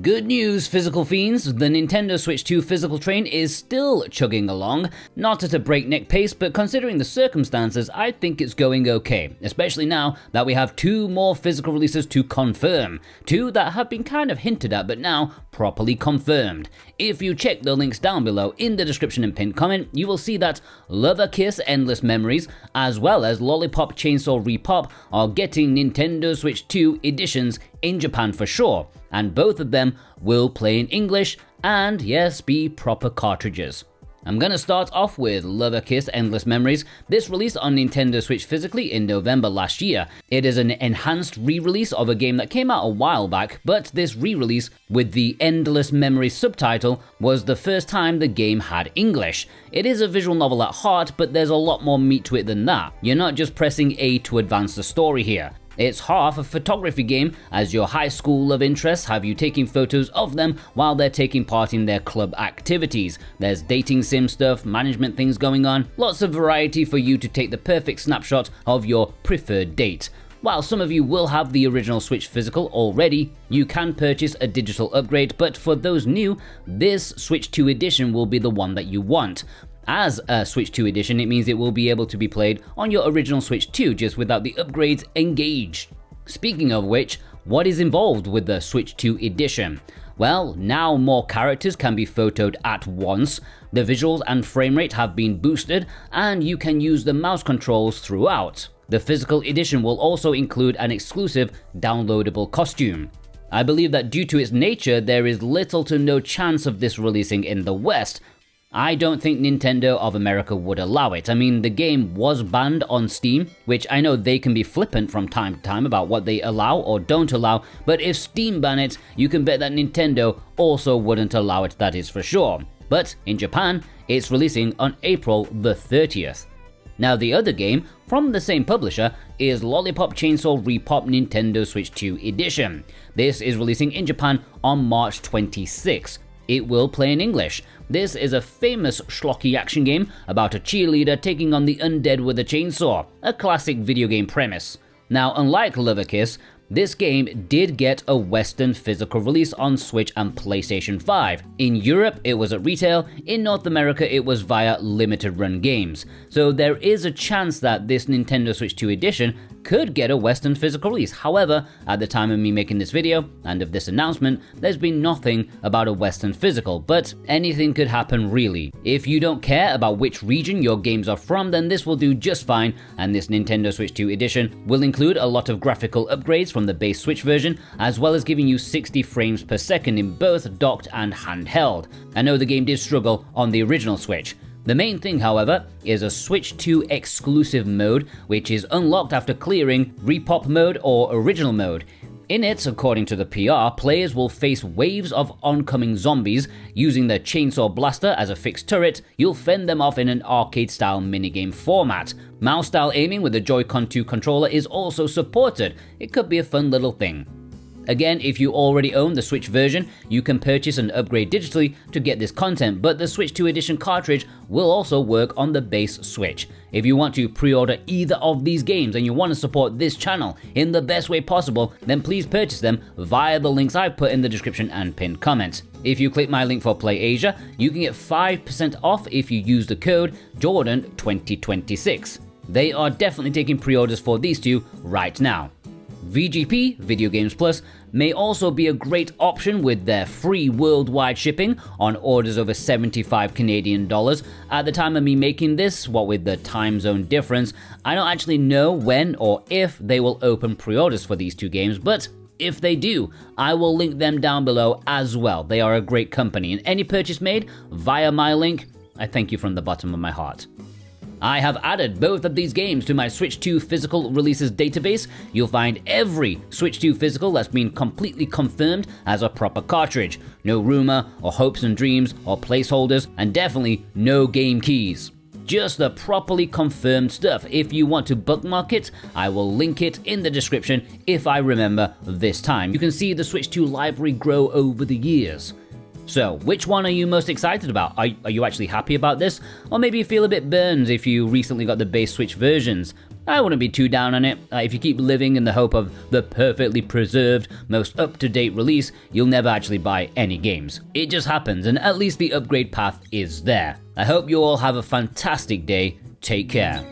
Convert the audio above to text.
Good news, physical fiends, the Nintendo Switch 2 physical train is still chugging along, not at a breakneck pace, but considering the circumstances, I think it's going okay, especially now that we have 2 more physical releases to confirm, 2 that have been kind of hinted at but now properly confirmed. If you check the links down below in the description and pinned comment, you will see that Lover Kiss Endless Memories, as well as Lollipop Chainsaw Repop are getting Nintendo Switch 2 editions in Japan for sure, and both of them will play in English and, yes, be proper cartridges. I'm gonna start off with Lover Kiss Endless Memories. This released on Nintendo Switch physically in November last year. It is an enhanced re-release of a game that came out a while back, but this re-release with the Endless Memories subtitle was the first time the game had English. It is a visual novel at heart, but there's a lot more meat to it than that. You're not just pressing A to advance the story here. It's half a photography game, as your high school love interests have you taking photos of them while they're taking part in their club activities. There's dating sim stuff, management things going on, lots of variety for you to take the perfect snapshot of your preferred date. While some of you will have the original Switch physical already, you can purchase a digital upgrade, but for those new, this Switch 2 edition will be the one that you want. As a Switch 2 edition, it means it will be able to be played on your original Switch 2 just without the upgrades engaged. Speaking of which, what is involved with the Switch 2 edition? Well, now more characters can be photoed at once, the visuals and frame rate have been boosted, and you can use the mouse controls throughout. The physical edition will also include an exclusive downloadable costume. I believe that due to its nature, there is little to no chance of this releasing in the West. I don't think Nintendo of America would allow it. I mean, the game was banned on Steam, which I know they can be flippant from time to time about what they allow or don't allow, but if Steam ban it, you can bet that Nintendo also wouldn't allow it, that is for sure. But in Japan, it's releasing on April the 30th. Now the other game, from the same publisher, is Lollipop Chainsaw Repop Nintendo Switch 2 Edition. This is releasing in Japan on March 26. It will play in English. This is a famous schlocky action game about a cheerleader taking on the undead with a chainsaw, a classic video game premise. Now, unlike Lover Kiss, this game did get a Western physical release on Switch and PlayStation 5. In Europe, it was at retail. In North America, it was via limited run games. So there is a chance that this Nintendo Switch 2 edition could get a Western physical release. However, at the time of me making this video and of this announcement, there's been nothing about a Western physical, but anything could happen really. If you don't care about which region your games are from, then this will do just fine, and this Nintendo Switch 2 edition will include a lot of graphical upgrades from the base Switch version, as well as giving you 60 frames per second in both docked and handheld. I know the game did struggle on the original Switch. The main thing, however, is a Switch 2 exclusive mode, which is unlocked after clearing Repop mode or original mode. In it, according to the PR, players will face waves of oncoming zombies. Using the chainsaw blaster as a fixed turret, you'll fend them off in an arcade-style minigame format. Mouse-style aiming with the Joy-Con 2 controller is also supported. It could be a fun little thing. Again, if you already own the Switch version, you can purchase and upgrade digitally to get this content, but the Switch 2 edition cartridge will also work on the base Switch. If you want to pre-order either of these games and you want to support this channel in the best way possible, then please purchase them via the links I've put in the description and pinned comment. If you click my link for Play Asia, you can get 5% off if you use the code Jordan2026. They are definitely taking pre-orders for these two right now. VGP, Video Games Plus, may also be a great option with their free worldwide shipping on orders over 75 Canadian dollars. At the time of me making this, what with the time zone difference, I don't actually know when or if they will open pre-orders for these two games, but if they do, I will link them down below as well. They are a great company, and any purchase made via my link, I thank you from the bottom of my heart. I have added both of these games to my Switch 2 physical releases database. You'll find every Switch 2 physical that's been completely confirmed as a proper cartridge. No rumor or hopes and dreams or placeholders, and definitely no game keys. Just the properly confirmed stuff. If you want to bookmark it, I will link it in the description if I remember this time. You can see the Switch 2 library grow over the years. So, which one are you most excited about? Are you actually happy about this? Or maybe you feel a bit burned if you recently got the base Switch versions? I wouldn't be too down on it. If you keep living in the hope of the perfectly preserved, most up-to-date release, you'll never actually buy any games. It just happens, and at least the upgrade path is there. I hope you all have a fantastic day. Take care.